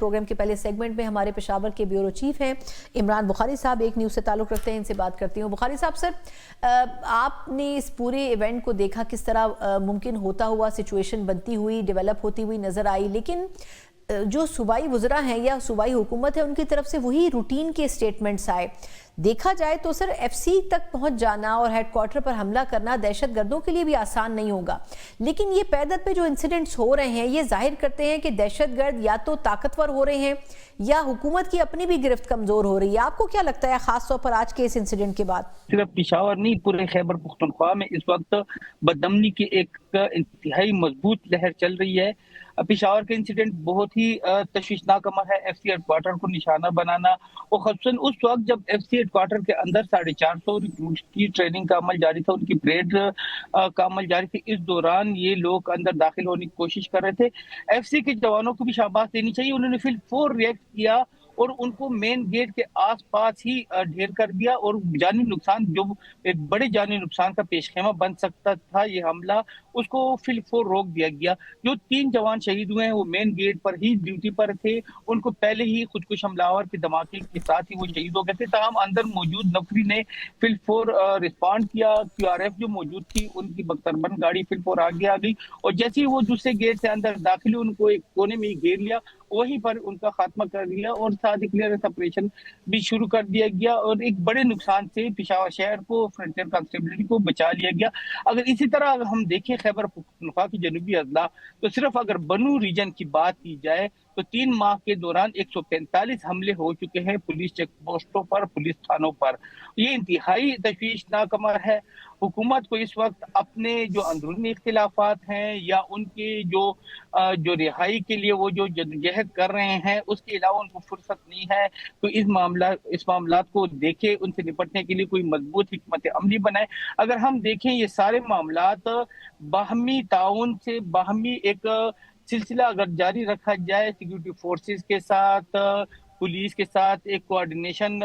Programme کے پہلے segment میں ہمارے پشاور کے بیورو چیف ہیں عمران بخاری صاحب، ایک نیوز سے تعلق رکھتے ہیں، ان سے بات کرتی ہوں۔ بخاری صاحب، سر آپ نے اس پورے ایونٹ کو دیکھا، کس طرح ممکن ہوتا ہوا سچویشن بنتی ہوئی، ڈیولپ ہوتی ہوئی نظر آئی، لیکن جو صوبائی وزراء ہیں یا صوبائی حکومت ہے ان کی طرف سے وہی روٹین کے سٹیٹمنٹس آئے۔ دیکھا جائے تو سر ایف سی تک پہنچ جانا اور ہیڈ کوارٹر پر حملہ کرنا دہشت گردوں کے لیے بھی آسان نہیں ہوگا، لیکن یہ پیدل پہ جو انسیڈنٹس ہو رہے ہیں یہ ظاہر کرتے ہیں کہ دہشت گرد یا تو طاقتور ہو رہے ہیں یا حکومت کی اپنی بھی گرفت کمزور ہو رہی ہے۔ آپ کو کیا لگتا ہے خاص طور پر آج کے اس انسیڈنٹ کے بعد؟ صرف پشاور نہیں، پورے خیبر پختونخوا میں اس وقت بدامنی کی ایک انتہائی مضبوط لہر چل رہی ہے۔ پشاور کا انسیڈنٹ بہت ہی تشویشناک عمل ہے، ایف سی ہیڈ کوارٹر کو نشانہ بنانا، اور خصوصاً اس وقت جب ایف سی ہیڈ کوارٹر کے اندر 450 ریکروٹس کی ٹریننگ کا عمل جاری تھا، ان کی پریڈ کا عمل جاری تھی۔ اس دوران یہ لوگ اندر داخل ہونے کی کوشش کر رہے تھے۔ ایف سی کے جوانوں کو بھی شاباش دینی چاہیے، انہوں نے فی الفور ریئیکٹ کیا اور ان کو مین گیٹ کے آس پاس ہی ڈھیر کر دیا، اور جانی نقصان، جو ایک بڑے جانی نقصان کا پیش خیمہ بن سکتا تھا یہ حملہ، اس کو فی الفور روک دیا گیا۔ جو 3 جوان شہید ہوئے ہیں وہ مین گیٹ پر ہی ڈیوٹی پر تھے، ان کو پہلے ہی خودکش حملہ آور کے دھماکے کے ساتھ ہی وہ شہید ہو گئے تھے، تاہم اندر موجود نفری نے فی الفور رسپانڈ کیا۔ کیو آر ایف جو موجود تھی ان کی بختربند گاڑی فی الفور آگے آ گئی، اور جیسے ہی وہ دوسرے گیٹ سے اندر داخل ہوئے ان کو ایک کونے میں ہی گھیر لیا، وہیں پر ان کا خاتمہ کر دیا، اور ساتھ ہی کلیئرنس آپریشن بھی شروع کر دیا گیا، اور ایک بڑے نقصان سے پشاور شہر کو، فرنٹیئر کانسٹیبلٹی کو بچا لیا گیا۔ اگر اسی طرح ہم دیکھیں خیبر پختونخوا کی جنوبی اضلاع، تو صرف اگر بنو ریجن کی بات کی جائے تو 3 ماہ کے دوران 145 حملے ہو چکے ہیں پولیس چیک پوسٹوں پر، پولیس تھانوں پر۔ یہ انتہائی تشویشناک امر ہے۔ حکومت کو اس وقت اپنے جو اندرونی اختلافات ہیں یا ان کے جو رہائی کے لیے وہ جو جدوجہد کر رہے ہیں، اس کے علاوہ ان کو فرصت نہیں ہے تو اس معاملات کو دیکھے، ان سے نپٹنے کے لیے کوئی مضبوط حکمت عملی بنائے۔ اگر ہم دیکھیں یہ سارے معاملات باہمی تعاون سے، باہمی ایک سلسلہ اگر جاری رکھا جائے، سیکیورٹی فورسز کے ساتھ، پولیس کے ساتھ ایک کوارڈینیشن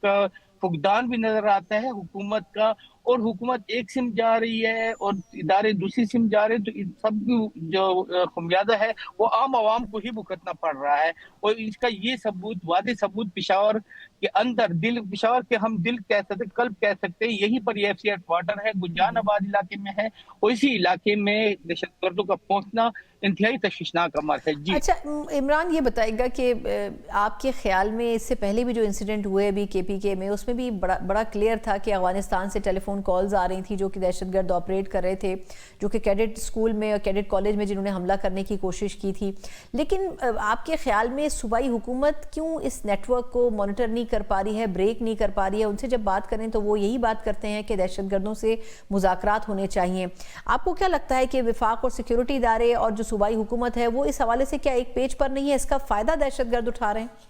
کا فقدان بھی نظر آتا ہے حکومت کا، اور حکومت ایک سمت جا رہی ہے اور ادارے دوسری سمت جا رہے ہیں، تو ان سب کی جو خمیازہ ہے وہ عام عوام کو ہی بھگتنا پڑ رہا ہے۔ اور اس کا یہ ثبوت، واضح ثبوت پشاور کے اندر، پشاور کے ہم دل کہہ سکتے، قلب کہہ سکتے ہیں، یہیں پر یہ ایف سی ہیڈ کوارٹر ہے، گنجان آباد علاقے میں ہے، اور اسی علاقے میں دہشت گردوں کا پہنچنا انتہائی تشویشناک امر ہے۔ جی اچھا عمران، یہ بتائے گا کہ آپ کے خیال میں اس سے پہلے بھی جو انسیڈنٹ ہوئے ابھی کے پی کے میں، اس میں بھی بڑا کلیئر تھا کہ افغانستان سے ٹیلی فون کالز آ رہی تھی جو کہ دہشت گرد آپریٹ کر رہے تھے، جو کہ کیڈٹ اسکول میں اور کیڈٹ کالج میں جنہوں نے حملہ کرنے کی کوشش کی تھی۔ لیکن آپ کے خیال میں صوبائی حکومت کیوں اس نیٹ ورک کو مانیٹر نہیں کر پا رہی ہے، بریک نہیں کر پا رہی ہے؟ ان سے جب بات کریں تو وہ یہی بات کرتے ہیں کہ دہشت گردوں سے مذاکرات ہونے چاہیے۔ آپ کو کیا لگتا ہے کہ وفاق اور سیکیورٹی ادارے اور جو صوبائی حکومت ہے وہ اس حوالے سے کیا ایک پیج پر نہیں ہے؟ اس کا فائدہ دہشت گرد اٹھا رہے ہیں؟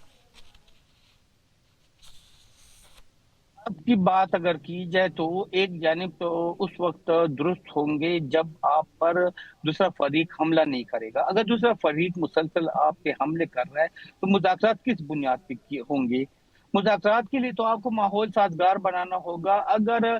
اب کی بات اگر کی جائے تو ایک جانب تو اس وقت درست ہوں گے جب آپ پر دوسرا فریق حملہ نہیں کرے گا۔ اگر دوسرا فریق مسلسل آپ کے حملے کر رہا ہے تو مذاکرات کس بنیاد پہ ہوں گے؟ مذاکرات کے لیے تو آپ کو ماحول سازگار بنانا ہوگا۔ اگر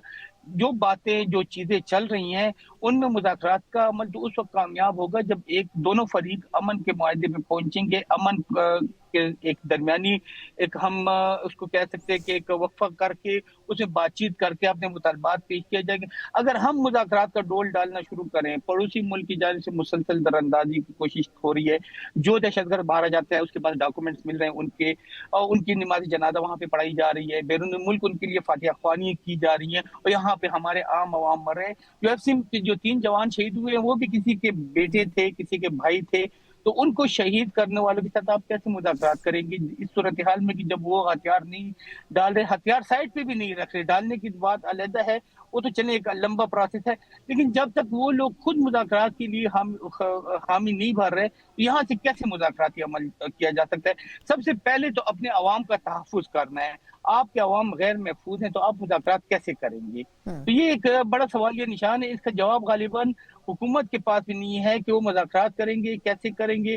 جو باتیں، جو چیزیں چل رہی ہیں ان میں مذاکرات کا عمل تو اس وقت کامیاب ہوگا جب دونوں فریق امن کے معاہدے پہ پہنچیں گے، امن کے ایک درمیانی ایک ہم اس کو کہہ سکتے ہیں کہ ایک وقفہ کر کے اس میں بات چیت کر کے اپنے مطالبات پیش کیا جائے گا۔ اگر ہم مذاکرات کا ڈول ڈالنا شروع کریں، پڑوسی ملک کی جانب سے مسلسل در اندازی کی کوشش ہو رہی ہے، جو دہشت گرد مارا جاتا ہے اس کے پاس ڈاکومنٹس مل رہے ہیں، ان کی نماز جنازہ وہاں پہ پڑھائی جا رہی ہے، بیرون ملک ان کے لیے فاتحہ خوانی کی جا رہی ہے، اور یہاں پہ ہمارے عام عوام مر رہے ہیں۔ یو ایف سی کے جو 3 جوان شہید ہوئے ہیں وہ بھی کسی کے بیٹے تھے، کسی کے بھائی تھے، تو ان کو شہید کرنے والوں کے ساتھ آپ کیسے مذاکرات کریں گے اس صورتحال میں کہ جب وہ ہتھیار نہیں ڈال رہے، ہتھیار سائٹ پہ بھی نہیں رکھ رہے؟ ڈالنے کی بات علیحدہ ہے، وہ تو چلے ایک لمبا پروسیس ہے، لیکن جب تک وہ لوگ خود مذاکرات کے لیے حامی نہیں بھر رہے، یہاں سے کیسے مذاکراتی عمل کیا جا سکتا ہے؟ سب سے پہلے تو اپنے عوام کا تحفظ کرنا ہے۔ آپ کے عوام غیر محفوظ ہیں تو آپ مذاکرات کیسے کریں گے؟ تو یہ ایک بڑا سوالیہ نشان ہے، اس کا جواب غالباً حکومت کے پاس بھی نہیں ہے کہ وہ مذاکرات کریں گے، کیسے کریں گے،